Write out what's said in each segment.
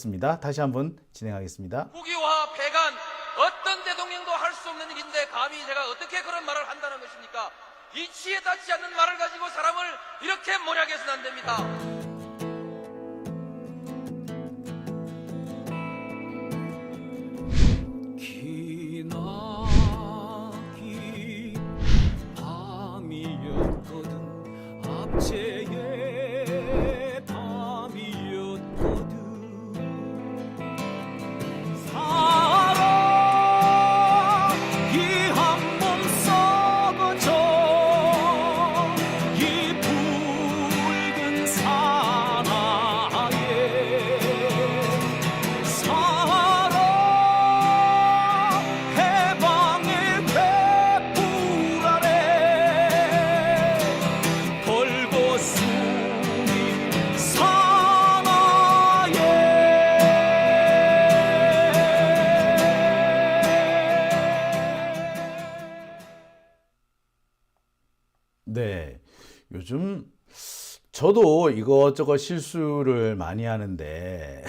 습니다. 다시 한번 진행하겠습니다. 국유화 폐간 어떤 대통령도 할 수 없는 일인데 감히 제가 어떻게 그런 말을 한다는 것입니까? 이치에 닿지 않는 말을 가지고 사람을 이렇게 모략해서는 안 됩니다. 기나긴 밤이었거든 압제의 밤이었거든 사랑이 한몸 썩어져 이 붉은 사나에 사랑 해방의 횃불 아래 벌거숭이 사나에 네, 요즘 저도 이것저것 실수를 많이 하는데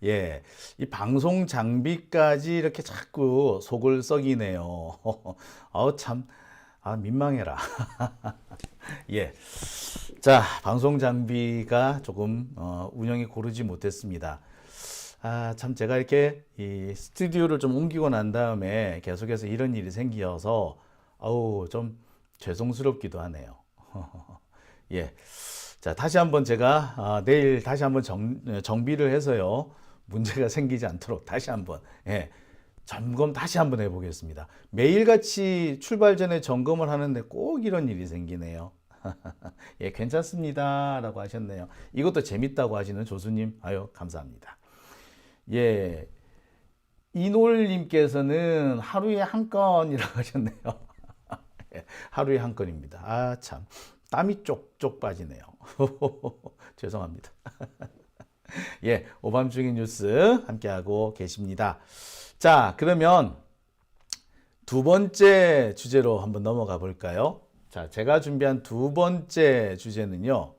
예, 이 방송 장비까지 이렇게 자꾸 속을 썩이네요. 아우 참, 민망해라. 예, 자, 방송 장비가 조금 운영이 고르지 못했습니다. 참 제가 이렇게 이 스튜디오를 좀 옮기고 난 다음에 계속해서 이런 일이 생겨서 아우 좀 죄송스럽기도 하네요. 예. 자, 다시 한번 제가 내일 다시 한번 정비를 해서요. 문제가 생기지 않도록 다시 한번 점검 다시 한번 해보겠습니다. 매일같이 출발 전에 점검을 하는데 꼭 이런 일이 생기네요. 예, 괜찮습니다. 라고 하셨네요. 이것도 재밌다고 하시는 조수님, 아유, 감사합니다. 예. 이놀님께서는 하루에 한 건이라고 하셨네요. 하루에 한 건입니다. 참. 땀이 쪽쪽 빠지네요. 죄송합니다. 예, 오밤중의 뉴스 함께하고 계십니다. 자, 그러면 두 번째 주제로 한번 넘어가 볼까요? 자, 제가 준비한 두 번째 주제는요,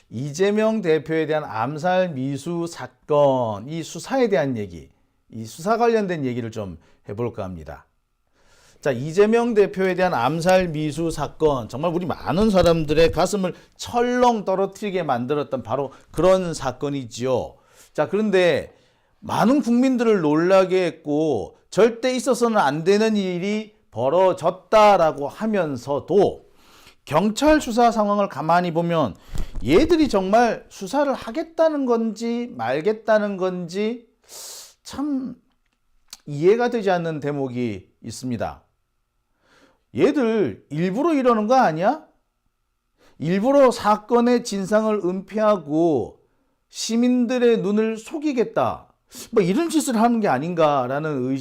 이재명 대표에 대한 암살 미수 사건, 이 수사에 대한 얘기, 이 수사 관련된 얘기를 좀 해볼까 합니다. 자, 이재명 대표에 대한 암살 미수 사건, 정말 우리 많은 사람들의 가슴을 철렁 떨어뜨리게 만들었던 바로 그런 사건이지요. 자, 그런데 많은 국민들을 놀라게 했고 절대 있어서는 안 되는 일이 벌어졌다라고 하면서도 경찰 수사 상황을 가만히 보면 얘들이 정말 수사를 하겠다는 건지 말겠다는 건지 참 이해가 되지 않는 대목이 있습니다. 얘들 일부러 이러는 거 아니야? 일부러 사건의 진상을 은폐하고 시민들의 눈을 속이겠다. 뭐 이런 짓을 하는 게 아닌가라는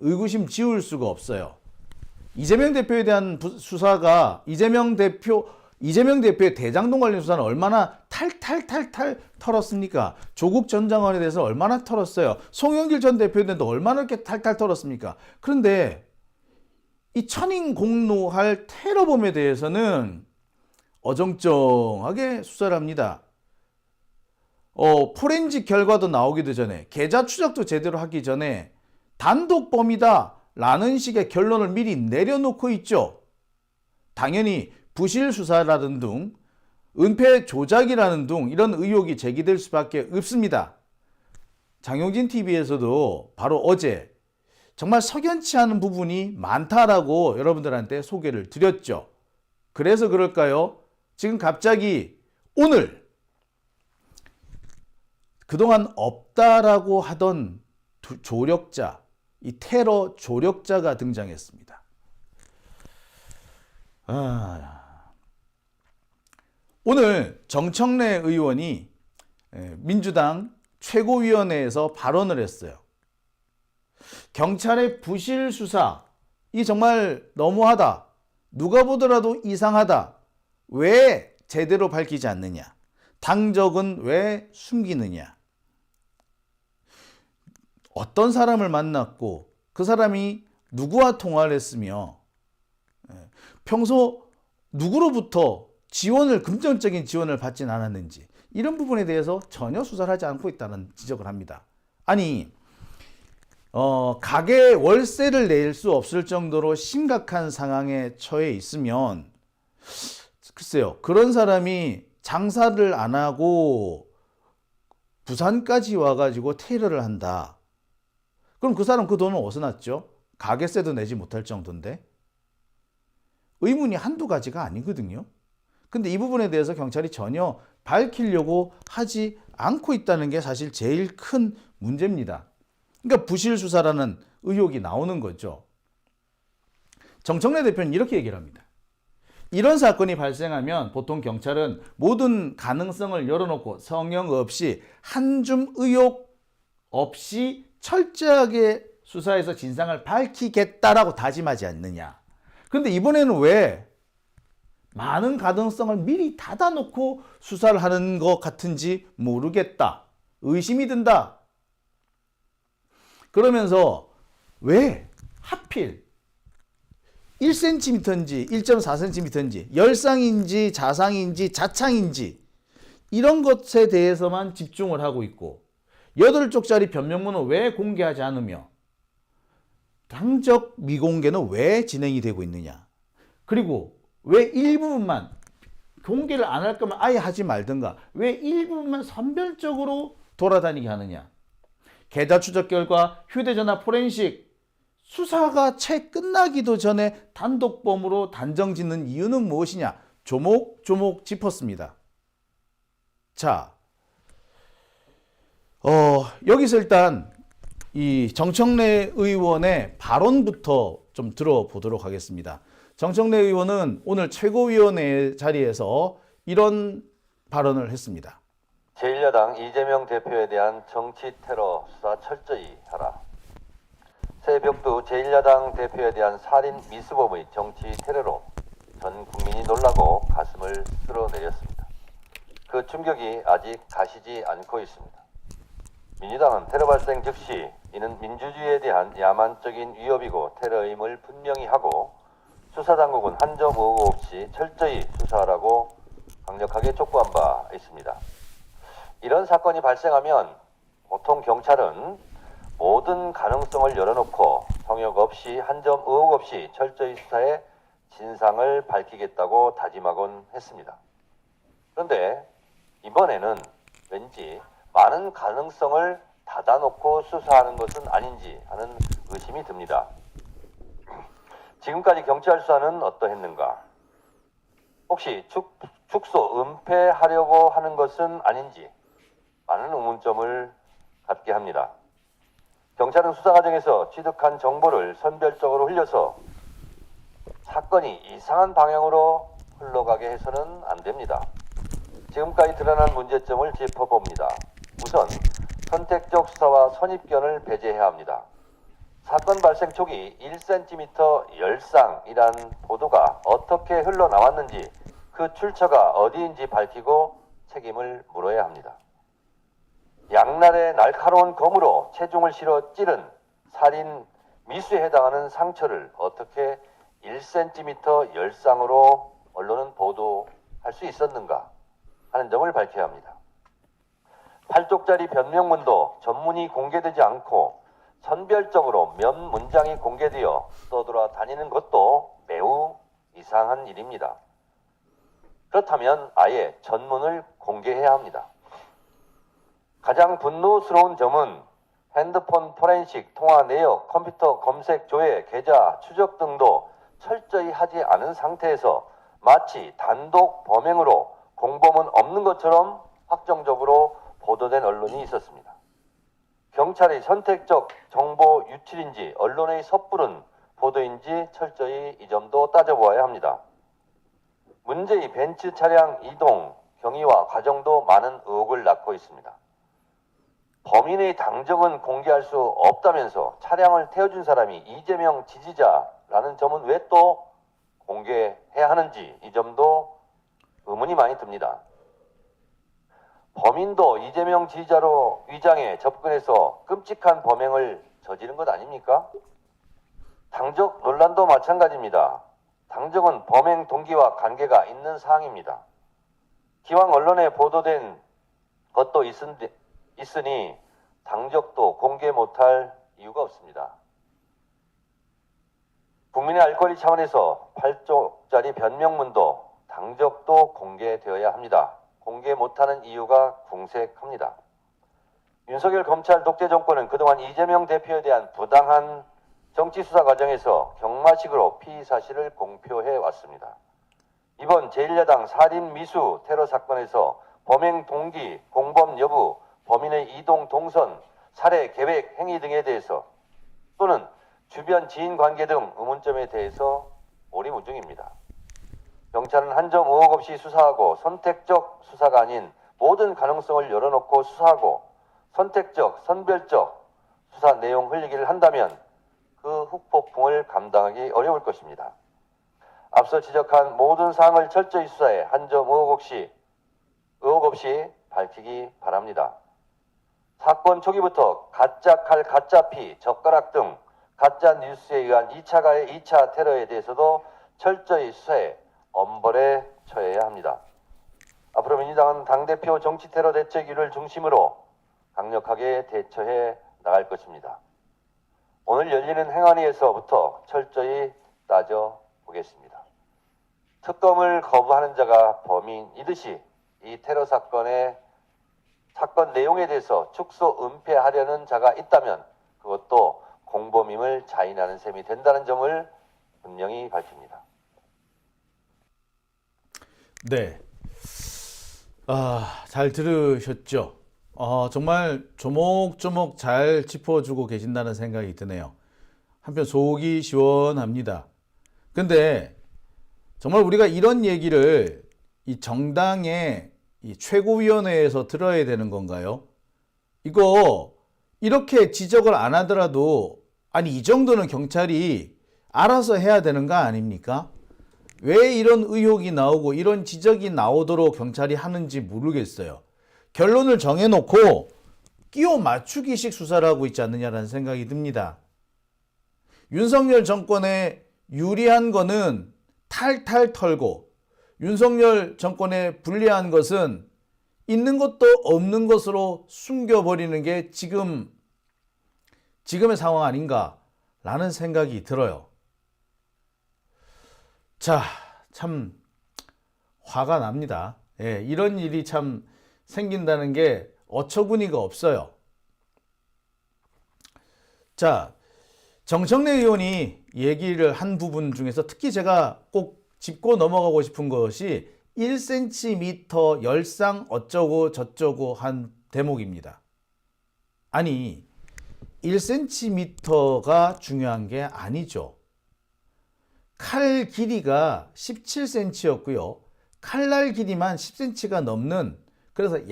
의구심 지울 수가 없어요. 이재명 대표에 대한 수사가 이재명 대표의 대장동 관련 수사는 얼마나 탈탈 털었습니까? 조국 전 장관에 대해서 얼마나 털었어요? 송영길 전 대표에 대해서 얼마나 이렇게 탈탈 털었습니까? 그런데 이 천인공노할 테러범에 대해서는 어정쩡하게 수사를 합니다. 포렌식 결과도 나오기도 전에, 계좌 추적도 제대로 하기 전에 단독범이다 라는 식의 결론을 미리 내려놓고 있죠. 당연히 부실 수사라는 등 은폐 조작이라는 등 이런 의혹이 제기될 수밖에 없습니다. 장용진 TV에서도 바로 어제 정말 석연치 않은 부분이 많다라고 여러분들한테 소개를 드렸죠. 그래서 그럴까요? 지금 갑자기 오늘 그동안 없다라고 하던 조력자, 이 테러 조력자가 등장했습니다. 오늘 정청래 의원이 민주당 최고위원회에서 발언을 했어요. 경찰의 부실 수사, 이 정말 너무하다. 누가 보더라도 이상하다. 왜 제대로 밝히지 않느냐? 당적은 왜 숨기느냐? 어떤 사람을 만났고 그 사람이 누구와 통화를 했으며 평소 누구로부터 금전적인 지원을 받진 않았는지, 이런 부분에 대해서 전혀 수사를 하지 않고 있다는 지적을 합니다. 아니, 가게 월세를 낼 수 없을 정도로 심각한 상황에 처해 있으면 글쎄요, 그런 사람이 장사를 안 하고 부산까지 와가지고 테러를 한다. 그럼 그 사람 그 돈은 어디서 났죠? 가게세도 내지 못할 정도인데. 의문이 한두 가지가 아니거든요. 근데 이 부분에 대해서 경찰이 전혀 밝히려고 하지 않고 있다는 게 사실 제일 큰 문제입니다. 그러니까 부실 수사라는 의혹이 나오는 거죠. 정청래 대표는 이렇게 얘기를 합니다. 이런 사건이 발생하면 보통 경찰은 모든 가능성을 열어놓고 성형 없이 한 줌 의혹 없이 철저하게 수사해서 진상을 밝히겠다라고 다짐하지 않느냐. 근데 이번에는 왜 많은 가능성을 미리 닫아놓고 수사를 하는 것 같은지 모르겠다. 의심이 든다. 그러면서 왜 하필 1cm인지 1.4cm인지 열상인지 자상인지 자창인지 이런 것에 대해서만 집중을 하고 있고 8쪽짜리 변명문은 왜 공개하지 않으며 당적 미공개는 왜 진행이 되고 있느냐. 그리고 왜 일부분만 공개를 안 할 거면 아예 하지 말든가 왜 일부분만 선별적으로 돌아다니게 하느냐. 계좌 추적 결과 휴대전화 포렌식 수사가 채 끝나기도 전에 단독범으로 단정 짓는 이유는 무엇이냐. 조목조목 짚었습니다. 자, 여기서 일단 이 정청래 의원의 발언부터 좀 들어보도록 하겠습니다. 정청래 의원은 오늘 최고위원회 자리에서 이런 발언을 했습니다. 제1야당 이재명 대표에 대한 정치 테러 수사 철저히 하라. 새벽도 제1야당 대표에 대한 살인 미수범의 정치 테러로 전 국민이 놀라고 가슴을 쓸어내렸습니다. 그 충격이 아직 가시지 않고 있습니다. 민주당은 테러 발생 즉시 이는 민주주의에 대한 야만적인 위협이고 테러임을 분명히 하고 수사당국은 한 점 의혹 없이 철저히 수사하라고 강력하게 촉구한 바 있습니다. 이런 사건이 발생하면 보통 경찰은 모든 가능성을 열어놓고 성역 없이 한 점 의혹 없이 철저히 수사해 진상을 밝히겠다고 다짐하곤 했습니다. 그런데 이번에는 왠지 많은 가능성을 닫아놓고 수사하는 것은 아닌지 하는 의심이 듭니다. 지금까지 경찰 수사는 어떠했는가? 혹시 축소, 은폐하려고 하는 것은 아닌지 많은 의문점을 갖게 합니다. 경찰은 수사 과정에서 취득한 정보를 선별적으로 흘려서 사건이 이상한 방향으로 흘러가게 해서는 안 됩니다. 지금까지 드러난 문제점을 짚어봅니다. 우선 선택적 수사와 선입견을 배제해야 합니다. 사건 발생 초기 1cm 열상이란 보도가 어떻게 흘러나왔는지 그 출처가 어디인지 밝히고 책임을 물어야 합니다. 양날의 날카로운 검으로 체중을 실어 찌른 살인 미수에 해당하는 상처를 어떻게 1cm 열상으로 언론은 보도할 수 있었는가 하는 점을 밝혀야 합니다. 8쪽짜리 변명문도 전문이 공개되지 않고 선별적으로 몇 문장이 공개되어 떠돌아다니는 것도 매우 이상한 일입니다. 그렇다면 아예 전문을 공개해야 합니다. 가장 분노스러운 점은 핸드폰 포렌식, 통화 내역, 컴퓨터 검색, 조회, 계좌 추적 등도 철저히 하지 않은 상태에서 마치 단독 범행으로 공범은 없는 것처럼 확정적으로 보도된 언론이 있었습니다. 경찰의 선택적 정보 유출인지 언론의 섣부른 보도인지 철저히 이 점도 따져보아야 합니다. 문제의 벤츠 차량 이동 경위와 과정도 많은 의혹을 낳고 있습니다. 범인의 당적은 공개할 수 없다면서 차량을 태워준 사람이 이재명 지지자라는 점은 왜 또 공개해야 하는지 이 점도 의문이 많이 듭니다. 범인도 이재명 지지자로 위장해 접근해서 끔찍한 범행을 저지른 것 아닙니까? 당적 논란도 마찬가지입니다. 당적은 범행 동기와 관계가 있는 사항입니다. 기왕 언론에 보도된 것도 있으니 당적도 공개 못할 이유가 없습니다. 국민의 알 권리 차원에서 8쪽짜리 변명문도 당적도 공개되어야 합니다. 공개 못하는 이유가 궁색합니다. 윤석열 검찰 독재 정권은 그동안 이재명 대표에 대한 부당한 정치 수사 과정에서 경마식으로 피의 사실을 공표해 왔습니다. 이번 제1야당 살인 미수 테러 사건에서 범행 동기, 공범 여부, 범인의 이동 동선, 살해 계획 행위 등에 대해서 또는 주변 지인 관계 등 의문점에 대해서 오리무중입니다. 경찰은 한 점 의혹 없이 수사하고 선택적 수사가 아닌 모든 가능성을 열어놓고 수사하고 선택적, 선별적 수사 내용 흘리기를 한다면 그 후폭풍을 감당하기 어려울 것입니다. 앞서 지적한 모든 사항을 철저히 수사해 한 점 의혹 없이 밝히기 바랍니다. 사건 초기부터 가짜 칼, 가짜 피, 젓가락 등 가짜 뉴스에 의한 2차 가해 2차 테러에 대해서도 철저히 수사해 엄벌에 처해야 합니다. 앞으로 민주당은 당대표 정치 테러 대책위를 중심으로 강력하게 대처해 나갈 것입니다. 오늘 열리는 행안위에서부터 철저히 따져보겠습니다. 특검을 거부하는 자가 범인이듯이 이 테러 사건 내용에 대해서 축소 은폐하려는 자가 있다면 그것도 공범임을 자인하는 셈이 된다는 점을 분명히 밝힙니다. 네. 잘 들으셨죠? 정말 조목조목 잘 짚어주고 계신다는 생각이 드네요. 한편 속이 시원합니다. 근데 정말 우리가 이런 얘기를 이 정당의 이 최고위원회에서 들어야 되는 건가요? 이거 이렇게 지적을 안 하더라도 아니 이 정도는 경찰이 알아서 해야 되는 거 아닙니까? 왜 이런 의혹이 나오고 이런 지적이 나오도록 경찰이 하는지 모르겠어요. 결론을 정해놓고 끼워 맞추기식 수사를 하고 있지 않느냐라는 생각이 듭니다. 윤석열 정권에 유리한 거는 탈탈 털고 윤석열 정권에 불리한 것은 있는 것도 없는 것으로 숨겨버리는 게 지금의 상황 아닌가라는 생각이 들어요. 자, 참 화가 납니다. 예, 이런 일이 참 생긴다는 게 어처구니가 없어요. 자, 정청래 의원이 얘기를 한 부분 중에서 특히 제가 꼭 짚고 넘어가고 싶은 것이 1cm 열상 어쩌고 저쩌고 한 대목입니다. 아니 1cm가 중요한 게 아니죠. 칼 길이가 17cm였고요. 칼날 길이만 10cm가 넘는, 그래서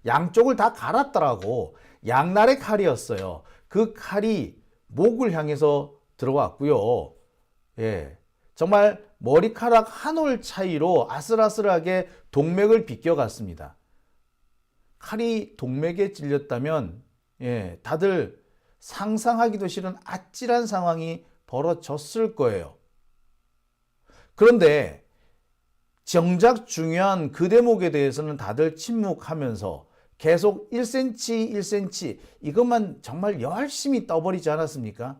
양쪽을 다 갈았더라고. 양날의 칼이었어요. 그 칼이 목을 향해서 들어왔고요. 예, 정말 머리카락 한 올 차이로 아슬아슬하게 동맥을 비껴갔습니다. 칼이 동맥에 찔렸다면 다들 상상하기도 싫은 아찔한 상황이 벌어졌을 거예요. 그런데 정작 중요한 그 대목에 대해서는 다들 침묵하면서 계속 1cm, 1cm 이것만 정말 열심히 떠버리지 않았습니까?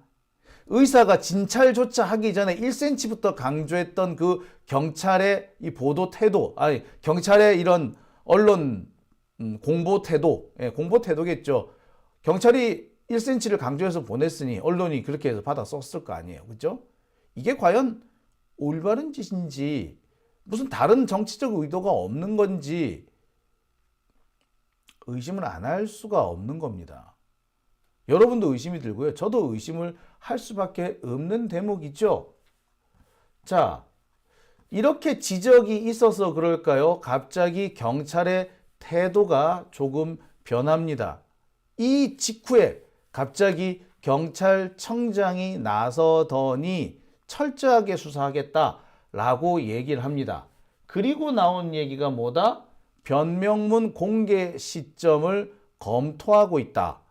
의사가 진찰조차 하기 전에 1cm부터 강조했던 그 경찰의 이 보도 태도, 경찰의 이런 언론 공보 태도, 공보 태도겠죠. 경찰이 1cm를 강조해서 보냈으니 언론이 그렇게 해서 받아 썼을 거 아니에요. 그렇죠? 이게 과연 올바른 짓인지 무슨 다른 정치적 의도가 없는 건지 의심을 안 할 수가 없는 겁니다. 여러분도 의심이 들고요. 저도 의심을 할 수밖에 없는 대목이죠. 자, 이렇게 지적이 있어서 그럴까요? 갑자기 경찰의 태도가 조금 변합니다. 이 직후에 갑자기 경찰청장이 나서더니 철저하게 수사하겠다라고 얘기를 합니다. 그리고 나온 얘기가 뭐다? 변명문 공개 시점을 검토하고 있다.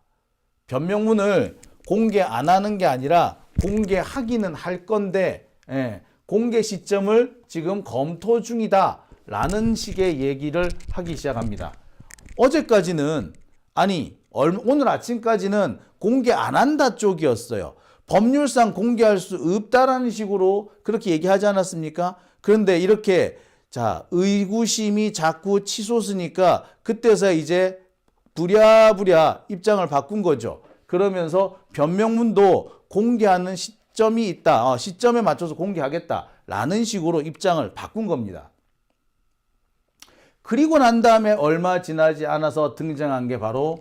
변명문을 공개 안 하는 게 아니라 공개하기는 할 건데 공개 시점을 지금 검토 중이다 라는 식의 얘기를 하기 시작합니다. 어제까지는 오늘 아침까지는 공개 안 한다 쪽이었어요. 법률상 공개할 수 없다라는 식으로 그렇게 얘기하지 않았습니까? 그런데 이렇게 의구심이 자꾸 치솟으니까 그때서 이제 부랴부랴 입장을 바꾼 거죠. 그러면서 변명문도 공개하는 시점이 있다. 시점에 맞춰서 공개하겠다라는 식으로 입장을 바꾼 겁니다. 그리고 난 다음에 얼마 지나지 않아서 등장한 게 바로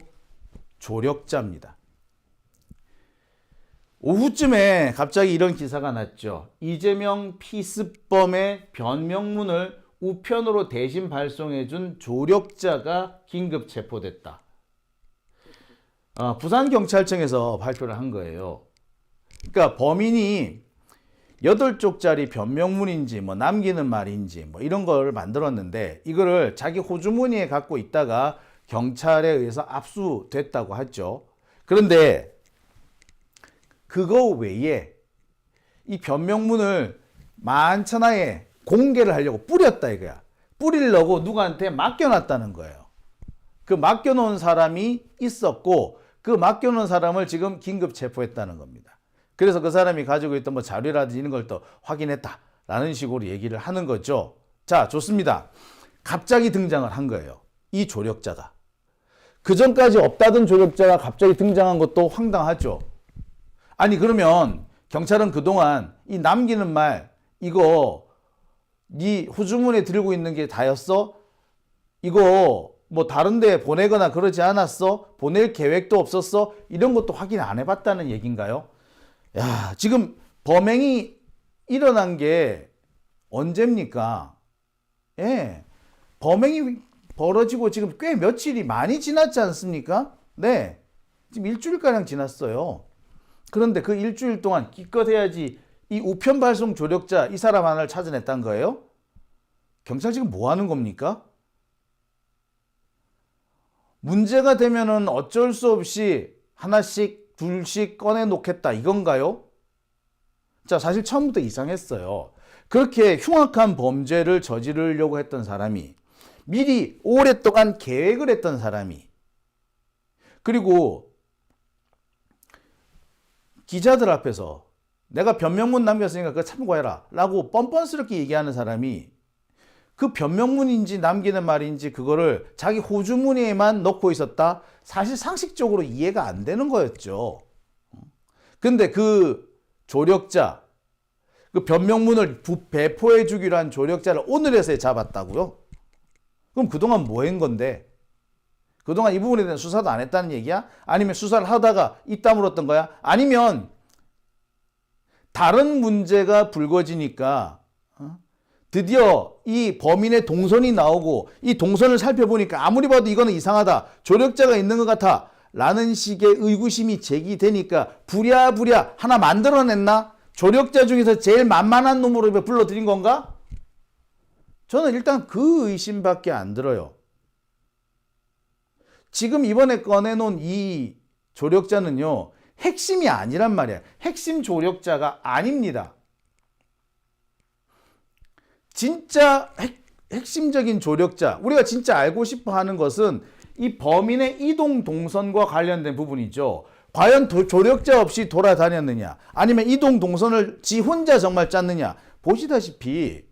조력자입니다. 오후쯤에 갑자기 이런 기사가 났죠. 이재명 피습범의 변명문을 우편으로 대신 발송해준 조력자가 긴급 체포됐다. 부산경찰청에서 발표를 한 거예요. 그러니까 범인이 8쪽짜리 변명문인지 남기는 말인지 이런 걸 만들었는데 이거를 자기 호주머니에 갖고 있다가 경찰에 의해서 압수됐다고 하죠. 그런데 그거 외에 이 변명문을 만천하에 공개를 하려고 뿌렸다 이거야. 뿌리려고 누구한테 맡겨놨다는 거예요. 그 맡겨놓은 사람이 있었고 그 맡겨놓은 사람을 지금 긴급 체포했다는 겁니다. 그래서 그 사람이 가지고 있던 자료라든지 이런 걸 또 확인했다라는 식으로 얘기를 하는 거죠. 자, 좋습니다. 갑자기 등장을 한 거예요. 이 조력자가. 그 전까지 없다던 조력자가 갑자기 등장한 것도 황당하죠. 아니 그러면 경찰은 그동안 이 남기는 말 이거 네 호주머니에 들고 있는 게 다였어? 이거 다른 데 보내거나 그러지 않았어? 보낼 계획도 없었어? 이런 것도 확인 안 해봤다는 얘기인가요? 야, 지금 범행이 일어난 게 언제입니까? 예. 범행이 벌어지고 지금 꽤 며칠이 많이 지났지 않습니까? 네. 지금 일주일가량 지났어요. 그런데 그 일주일 동안 기껏 해야지 이 우편 발송 조력자 이 사람 하나를 찾아냈다는 거예요? 경찰 지금 뭐 하는 겁니까? 문제가 되면은 어쩔 수 없이 하나씩 둘씩 꺼내놓겠다 이건가요? 자, 사실 처음부터 이상했어요. 그렇게 흉악한 범죄를 저지르려고 했던 사람이 미리 오랫동안 계획을 했던 사람이 그리고 기자들 앞에서 내가 변명문 남겼으니까 그거 참고해라 라고 뻔뻔스럽게 얘기하는 사람이 그 변명문인지 남기는 말인지 그거를 자기 호주머니에만 넣고 있었다? 사실 상식적으로 이해가 안 되는 거였죠. 근데 그 조력자, 그 변명문을 배포해 주기로 한 조력자를 오늘에서야 잡았다고요? 그럼 그동안 뭐 한 건데? 그동안 이 부분에 대한 수사도 안 했다는 얘기야? 아니면 수사를 하다가 입 다물었던 거야? 아니면 다른 문제가 불거지니까 드디어 이 범인의 동선이 나오고 이 동선을 살펴보니까 아무리 봐도 이거는 이상하다. 조력자가 있는 것 같아. 라는 식의 의구심이 제기되니까 부랴부랴 하나 만들어냈나? 조력자 중에서 제일 만만한 놈으로 불러들인 건가? 저는 일단 그 의심밖에 안 들어요. 지금 이번에 꺼내놓은 이 조력자는요. 핵심이 아니란 말이야. 핵심 조력자가 아닙니다. 진짜 핵심적인 조력자, 우리가 진짜 알고 싶어 하는 것은 이 범인의 이동 동선과 관련된 부분이죠. 과연 조력자 없이 돌아다녔느냐, 아니면 이동 동선을 지 혼자 정말 짰느냐. 보시다시피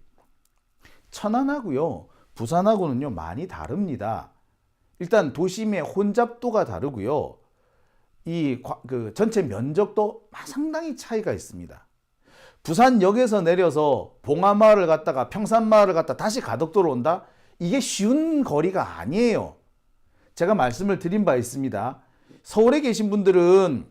천안하고요, 부산하고는요 많이 다릅니다. 일단 도심의 혼잡도가 다르고요, 그 전체 면적도 상당히 차이가 있습니다. 부산역에서 내려서 봉하마을을 갔다가 평산마을을 갔다 다시 가덕도로 온다? 이게 쉬운 거리가 아니에요. 제가 말씀을 드린 바 있습니다. 서울에 계신 분들은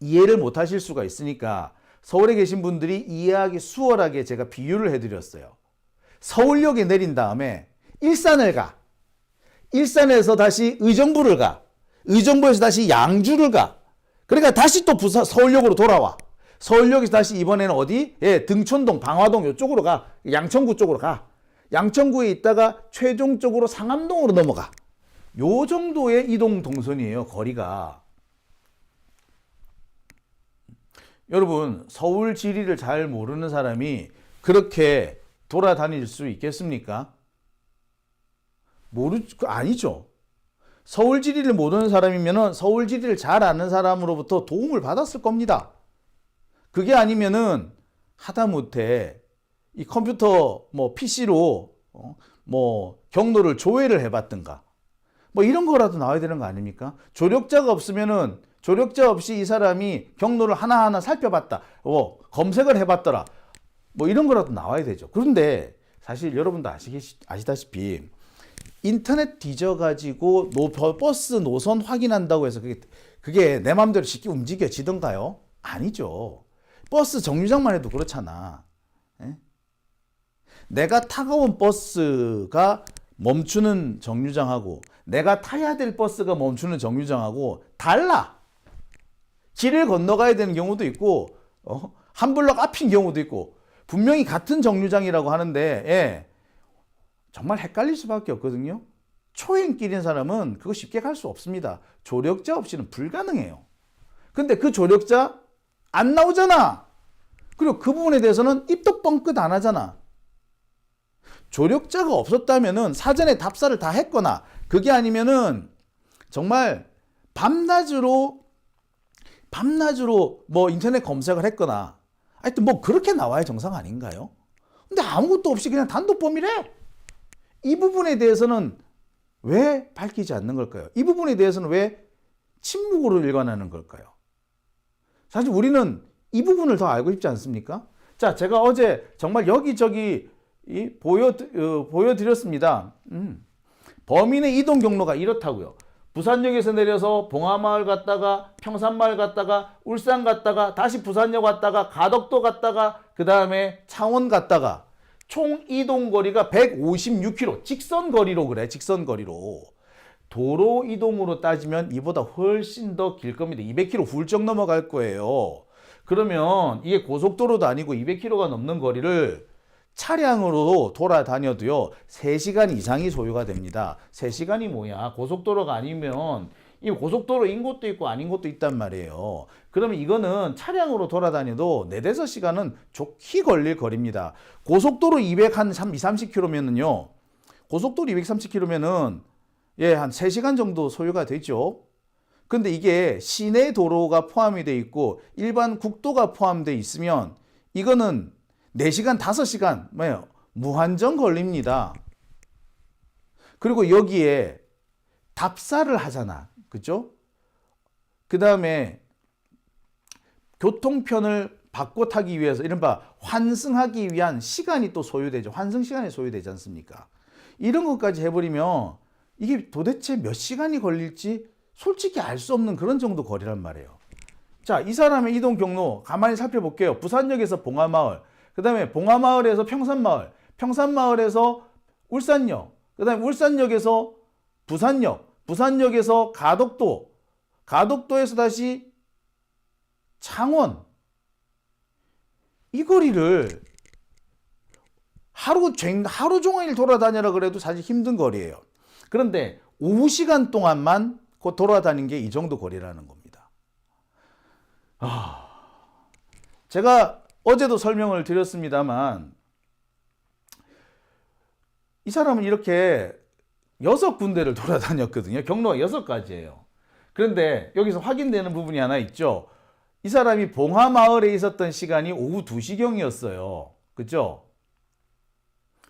이해를 못 하실 수가 있으니까 서울에 계신 분들이 이해하기 수월하게 제가 비유를 해드렸어요. 서울역에 내린 다음에 일산을 가. 일산에서 다시 의정부를 가. 의정부에서 다시 양주를 가. 그러니까 다시 또 서울역으로 돌아와. 서울역에서 다시 이번에는 어디? 예, 등촌동, 방화동 이쪽으로 가. 양천구 쪽으로 가. 양천구에 있다가 최종적으로 상암동으로 넘어가. 요 정도의 이동 동선이에요, 거리가. 여러분, 서울 지리를 잘 모르는 사람이 그렇게 돌아다닐 수 있겠습니까? 아니죠. 서울 지리를 모르는 사람이면은 서울 지리를 잘 아는 사람으로부터 도움을 받았을 겁니다. 그게 아니면은 하다못해 이 컴퓨터 뭐 PC로 뭐 경로를 조회를 해봤든가 뭐 이런 거라도 나와야 되는 거 아닙니까? 조력자가 없으면은 조력자 없이 이 사람이 경로를 하나하나 살펴봤다, 검색을 해봤더라, 뭐 이런 거라도 나와야 되죠. 그런데 사실 여러분도 아시다시피 인터넷 뒤져가지고 버스 노선 확인한다고 해서 그게 내 마음대로 쉽게 움직여지던가요? 아니죠. 버스 정류장만 해도 그렇잖아. 예? 내가 타고 온 버스가 멈추는 정류장하고 내가 타야 될 버스가 멈추는 정류장하고 달라. 길을 건너가야 되는 경우도 있고 한 블럭 앞인 경우도 있고 분명히 같은 정류장이라고 하는데 정말 헷갈릴 수밖에 없거든요. 초행길인 사람은 그거 쉽게 갈 수 없습니다. 조력자 없이는 불가능해요. 근데 그 조력자 안 나오잖아. 그리고 그 부분에 대해서는 입도 뻥끗 안 하잖아. 조력자가 없었다면은 사전에 답사를 다 했거나 그게 아니면은 정말 밤낮으로 뭐 인터넷 검색을 했거나 하여튼 뭐 그렇게 나와야 정상 아닌가요? 근데 아무것도 없이 그냥 단독범이래. 이 부분에 대해서는 왜 밝히지 않는 걸까요? 이 부분에 대해서는 왜 침묵으로 일관하는 걸까요? 사실 우리는 이 부분을 더 알고 싶지 않습니까? 자, 제가 어제 정말 여기저기 보여드렸습니다. 범인의 이동 경로가 이렇다고요. 부산역에서 내려서 봉하마을 갔다가 평산마을 갔다가 울산 갔다가 다시 부산역 갔다가 가덕도 갔다가 그 다음에 창원 갔다가 총 이동 거리가 156km. 직선거리로 그래. 직선거리로. 도로 이동으로 따지면 이보다 훨씬 더 길 겁니다. 200km 훌쩍 넘어갈 거예요. 그러면 이게 고속도로도 아니고 200km가 넘는 거리를 차량으로 돌아다녀도요 3시간 이상이 소요가 됩니다. 3시간이 뭐야? 고속도로가 아니면 이 고속도로인 곳도 있고 아닌 곳도 있단 말이에요. 그러면 이거는 차량으로 돌아다녀도 4-5시간은 좋게 걸릴 거리입니다. 고속도로 230km면은요 고속도로 230km면은 한 3시간 정도 소요가 되죠. 근데 이게 시내 도로가 포함이 돼 있고 일반 국도가 포함되어 있으면 이거는 4시간, 5시간 무한정 걸립니다. 그리고 여기에 답사를 하잖아. 그죠? 그 다음에 교통편을 바꿔 타기 위해서 이른바 환승하기 위한 시간이 또 소요되죠. 환승 시간이 소요되지 않습니까? 이런 것까지 해버리면 이게 도대체 몇 시간이 걸릴지 솔직히 알 수 없는 그런 정도 거리란 말이에요. 자, 이 사람의 이동 경로 가만히 살펴볼게요. 부산역에서 봉하마을, 그 다음에 봉하마을에서 평산마을, 평산마을에서 울산역, 그 다음에 울산역에서 부산역, 부산역에서 가덕도, 가덕도에서 다시 창원. 이 거리를 하루 종일 돌아다녀라 그래도 사실 힘든 거리예요. 그런데 오후 시간 동안만 돌아다닌 게 이 정도 거리라는 겁니다. 제가 어제도 설명을 드렸습니다만 이 사람은 이렇게 6군데를 돌아다녔거든요. 경로가 6가지예요. 그런데 여기서 확인되는 부분이 하나 있죠. 이 사람이 봉하마을에 있었던 시간이 오후 2시경이었어요. 그죠?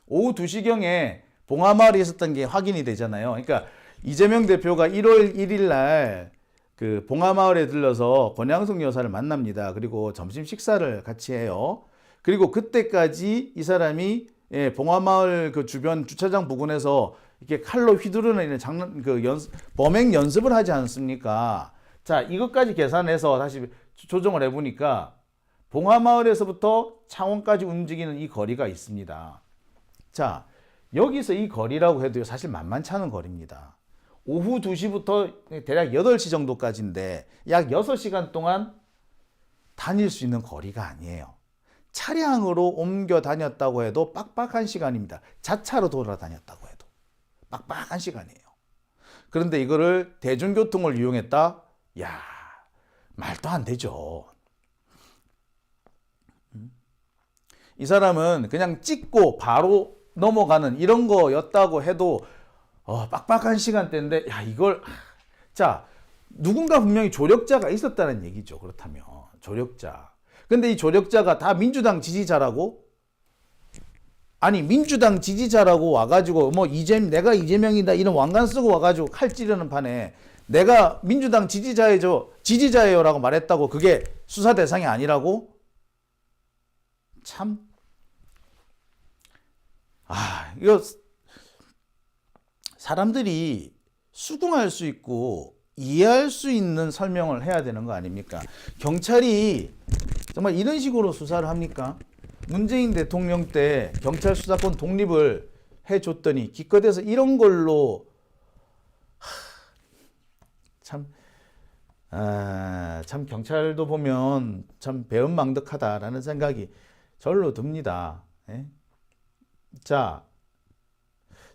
오후 2시경에 봉하마을에 있었던 게 확인이 되잖아요. 그러니까 이재명 대표가 1월 1일 날 그 봉하마을에 들러서 권양숙 여사를 만납니다. 그리고 점심 식사를 같이 해요. 그리고 그때까지 이 사람이 봉하마을 그 주변 주차장 부근에서 이렇게 칼로 휘두르는 범행 연습을 하지 않습니까? 자, 이것까지 계산해서 다시 조정을 해보니까 봉하마을에서부터 창원까지 움직이는 이 거리가 있습니다. 자, 여기서 이 거리라고 해도 사실 만만치 않은 거리입니다. 오후 2시부터 대략 8시 정도까지인데 약 6시간 동안 다닐 수 있는 거리가 아니에요. 차량으로 옮겨 다녔다고 해도 빡빡한 시간입니다. 자차로 돌아다녔다고 해도 빡빡한 시간이에요. 그런데 이거를 대중교통을 이용했다? 야, 말도 안 되죠. 이 사람은 그냥 찍고 바로 넘어가는 이런 거였다고 해도 빡빡한 시간대인데 야 이걸 자 누군가 분명히 조력자가 있었다는 얘기죠. 그렇다면 조력자. 근데 이 조력자가 다 민주당 지지자라고? 아니 민주당 지지자라고 와가지고 뭐 내가 이재명이다 이런 왕관 쓰고 와가지고 칼 찌르는 판에 내가 민주당 지지자예요라고 말했다고 그게 수사 대상이 아니라고? 참. 이거 사람들이 수긍할 수 있고 이해할 수 있는 설명을 해야 되는 거 아닙니까? 경찰이 정말 이런 식으로 수사를 합니까? 문재인 대통령 때 경찰 수사권 독립을 해줬더니 기껏해서 이런 걸로 참 경찰도 보면 참 배은망덕하다라는 생각이 절로 듭니다. 예? 자,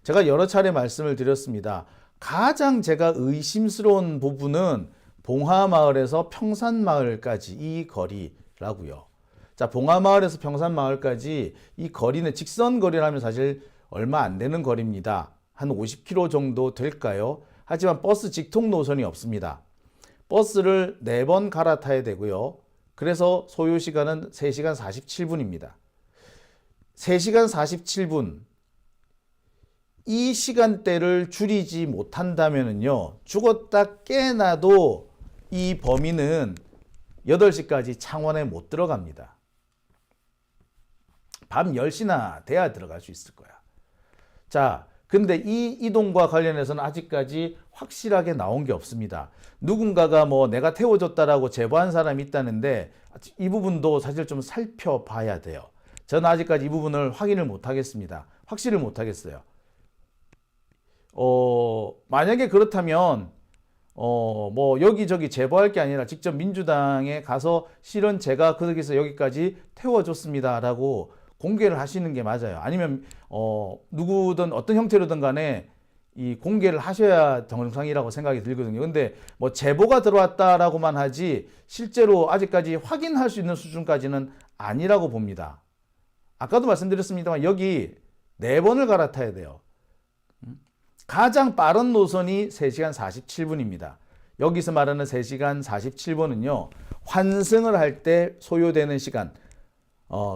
제가 여러 차례 말씀을 드렸습니다. 가장 제가 의심스러운 부분은 봉하마을에서 평산마을까지 이 거리라고요. 자, 봉하마을에서 평산마을까지 이 거리는 직선 거리라면 사실 얼마 안 되는 거리입니다. 한 50km 정도 될까요? 하지만 버스 직통 노선이 없습니다. 버스를 4번 갈아타야 되고요. 그래서 소요 시간은 3시간 47분입니다. 3시간 47분. 이 시간대를 줄이지 못한다면요. 죽었다 깨나도 이 범인은 8시까지 창원에 못 들어갑니다. 밤 10시나 돼야 들어갈 수 있을 거야. 자, 근데 이 이동과 관련해서는 아직까지 확실하게 나온 게 없습니다. 누군가가 뭐 내가 태워줬다라고 제보한 사람이 있다는데 이 부분도 사실 좀 살펴봐야 돼요. 저는 아직까지 이 부분을 확인을 못 하겠습니다. 확실을 못 하겠어요. 만약에 그렇다면 뭐 여기저기 제보할 게 아니라 직접 민주당에 가서 실은 제가 거기서 여기까지 태워줬습니다라고 공개를 하시는 게 맞아요. 아니면 누구든 어떤 형태로든 간에 이 공개를 하셔야 정상이라고 생각이 들거든요. 근데 뭐 제보가 들어왔다라고만 하지 실제로 아직까지 확인할 수 있는 수준까지는 아니라고 봅니다. 아까도 말씀드렸습니다만 여기 4번을 갈아타야 돼요. 가장 빠른 노선이 3시간 47분입니다. 여기서 말하는 3시간 47분은요. 환승을 할 때 소요되는 시간,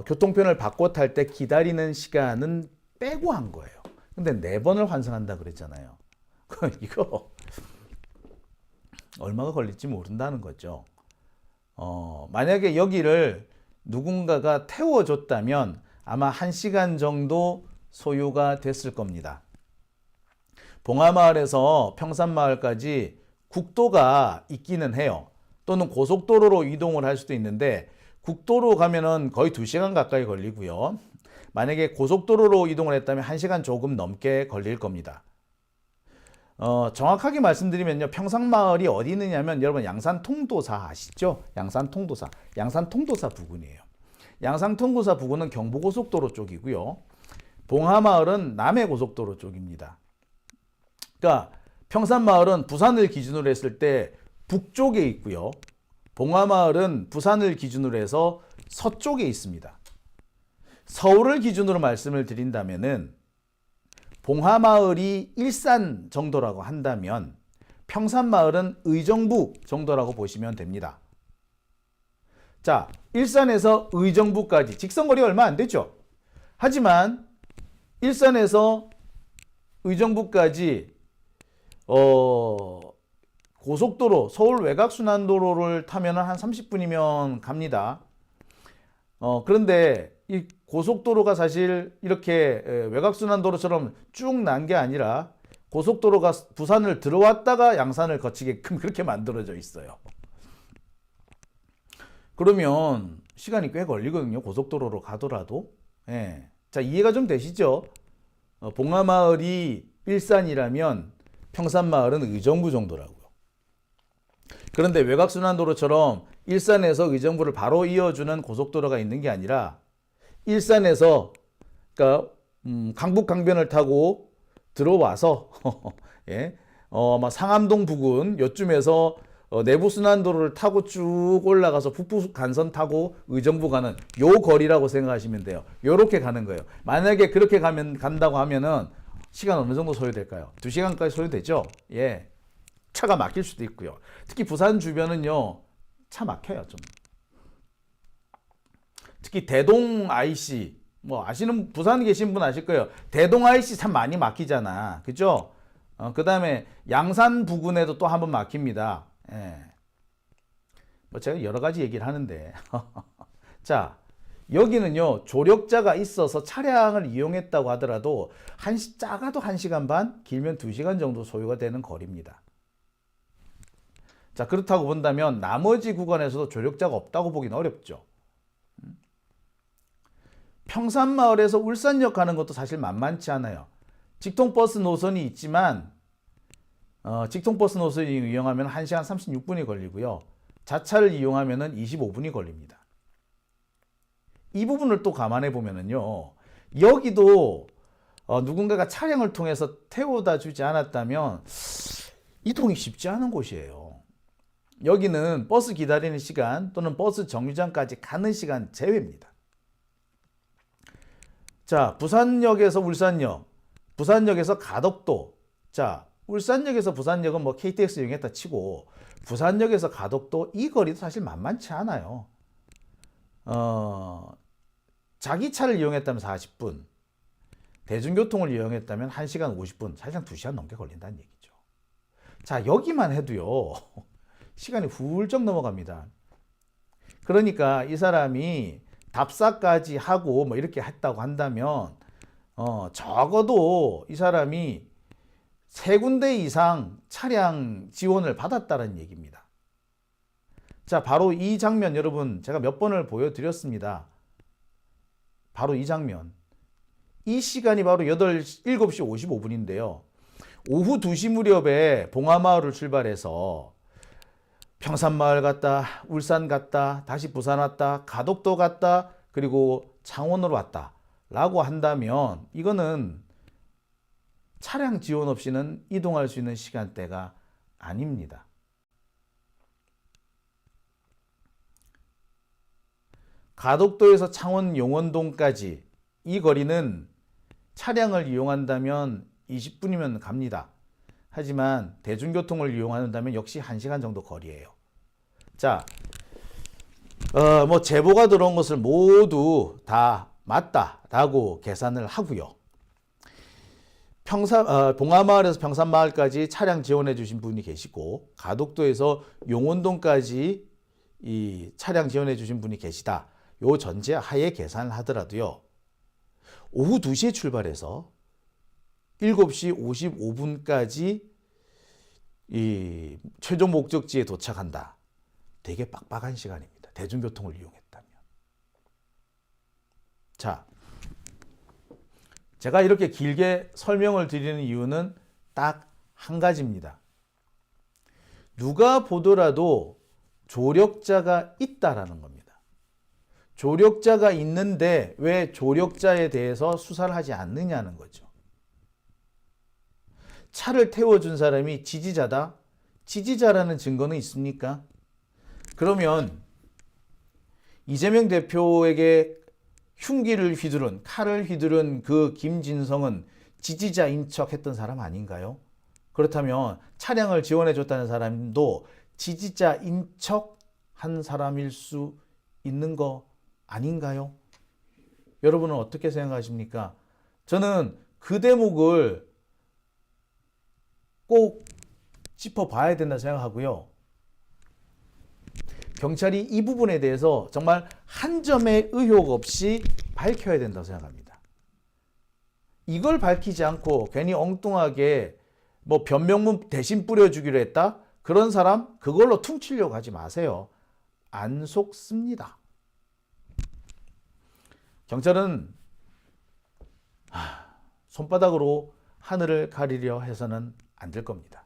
교통편을 바꿔 탈 때 기다리는 시간은 빼고 한 거예요. 근데 4번을 환승한다 그랬잖아요. 이거 얼마가 걸릴지 모른다는 거죠. 만약에 여기를 누군가가 태워줬다면 아마 1시간 정도 소요가 됐을 겁니다. 봉하마을에서 평산마을까지 국도가 있기는 해요. 또는 고속도로로 이동을 할 수도 있는데 국도로 가면은 거의 2시간 가까이 걸리고요. 만약에 고속도로로 이동을 했다면 1시간 조금 넘게 걸릴 겁니다. 정확하게 말씀드리면요. 평산마을이 어디 있느냐면 여러분 양산통도사 아시죠? 양산통도사 부근이에요. 양산통도사 부근은 경부고속도로 쪽이고요. 봉하마을은 남해고속도로 쪽입니다. 그러니까 평산마을은 부산을 기준으로 했을 때 북쪽에 있고요. 봉하마을은 부산을 기준으로 해서 서쪽에 있습니다. 서울을 기준으로 말씀을 드린다면은 봉하마을이 일산 정도라고 한다면 평산마을은 의정부 정도라고 보시면 됩니다. 자, 일산에서 의정부까지 직선거리 얼마 안 되죠. 하지만 일산에서 의정부까지 고속도로 서울 외곽순환도로를 타면 한 30분이면 갑니다. 그런데 이 고속도로가 사실 이렇게 외곽순환도로처럼 쭉 난 게 아니라 고속도로가 부산을 들어왔다가 양산을 거치게끔 그렇게 만들어져 있어요. 그러면 시간이 꽤 걸리거든요. 고속도로로 가더라도. 예. 자, 이해가 좀 되시죠? 봉하마을이 일산이라면 평산마을은 의정부 정도라고요. 그런데 외곽순환도로처럼 일산에서 의정부를 바로 이어주는 고속도로가 있는 게 아니라 일산에서 그러니까 강북 강변을 타고 들어와서 예, 상암동 부근 요쯤에서 내부순환도로를 타고 쭉 올라가서 북부 간선 타고 의정부 가는 요 거리라고 생각하시면 돼요. 요렇게 가는 거예요. 만약에 그렇게 간다고 하면은 시간 어느 정도 소요될까요? 2시간까지 소요되죠? 예. 차가 막힐 수도 있고요. 특히 부산 주변은요, 차 막혀요, 좀. 특히 대동 IC, 뭐 아시는 부산에 계신 분 아실 거예요. 대동 IC 참 많이 막히잖아. 그죠? 그 다음에 양산 부근에도 또 한 번 막힙니다. 예. 뭐 제가 여러 가지 얘기를 하는데. 자, 여기는요, 조력자가 있어서 차량을 이용했다고 하더라도 작아도 1시간 반, 길면 2시간 정도 소요가 되는 거리입니다. 자, 그렇다고 본다면 나머지 구간에서도 조력자가 없다고 보기는 어렵죠. 평산마을에서 울산역 가는 것도 사실 만만치 않아요. 직통버스 노선이 있지만 직통버스 노선을 이용하면 1시간 36분이 걸리고요. 자차를 이용하면 25분이 걸립니다. 이 부분을 또 감안해 보면은요, 여기도 누군가가 차량을 통해서 태워다 주지 않았다면 이동이 쉽지 않은 곳이에요. 여기는 버스 기다리는 시간 또는 버스 정류장까지 가는 시간 제외입니다. 자, 부산역에서 울산역, 부산역에서 가덕도. 자, 울산역에서 부산역은 뭐 KTX 이용했다 치고 부산역에서 가덕도 이 거리도 사실 만만치 않아요. 자기 차를 이용했다면 40분, 대중교통을 이용했다면 1시간 50분, 사실상 2시간 넘게 걸린다는 얘기죠. 자, 여기만 해도요, 시간이 훌쩍 넘어갑니다. 그러니까 이 사람이 답사까지 하고 뭐 이렇게 했다고 한다면, 적어도 이 사람이 3군데 이상 차량 지원을 받았다는 얘기입니다. 자, 바로 이 장면 여러분 제가 몇 번을 보여드렸습니다. 바로 이 장면. 이 시간이 바로 7시 55분인데요. 오후 2시 무렵에 봉화마을을 출발해서 평산마을 갔다, 울산 갔다, 다시 부산 왔다, 가덕도 갔다, 그리고 창원으로 왔다 라고 한다면 이거는 차량 지원 없이는 이동할 수 있는 시간대가 아닙니다. 가덕도에서 창원 용원동까지 이 거리는 차량을 이용한다면 20분이면 갑니다. 하지만 대중교통을 이용한다면 역시 1시간 정도 거리예요. 자, 뭐 제보가 들어온 것을 모두 다 맞다라고 계산을 하고요. 봉화마을에서 평산마을까지 차량 지원해 주신 분이 계시고 가덕도에서 용원동까지 이 차량 지원해 주신 분이 계시다. 요 전제 하에 계산을 하더라도요. 오후 2시에 출발해서 7시 55분까지 이 최종 목적지에 도착한다. 되게 빡빡한 시간입니다. 대중교통을 이용했다면. 자, 제가 이렇게 길게 설명을 드리는 이유는 딱 한 가지입니다. 누가 보더라도 조력자가 있다라는 겁니다. 조력자가 있는데 왜 조력자에 대해서 수사를 하지 않느냐는 거죠. 차를 태워준 사람이 지지자다? 지지자라는 증거는 있습니까? 그러면 이재명 대표에게 흉기를 휘두른, 칼을 휘두른 그 김진성은 지지자인 척 했던 사람 아닌가요? 그렇다면 차량을 지원해줬다는 사람도 지지자인 척 한 사람일 수 있는 거 아닌가요? 여러분은 어떻게 생각하십니까? 저는 그 대목을 꼭 짚어봐야 된다 생각하고요. 경찰이 이 부분에 대해서 정말 한 점의 의혹 없이 밝혀야 된다고 생각합니다. 이걸 밝히지 않고 괜히 엉뚱하게 뭐 변명문 대신 뿌려주기로 했다? 그런 사람 그걸로 퉁치려고 하지 마세요. 안 속습니다. 경찰은 손바닥으로 하늘을 가리려 해서는 안 될 겁니다.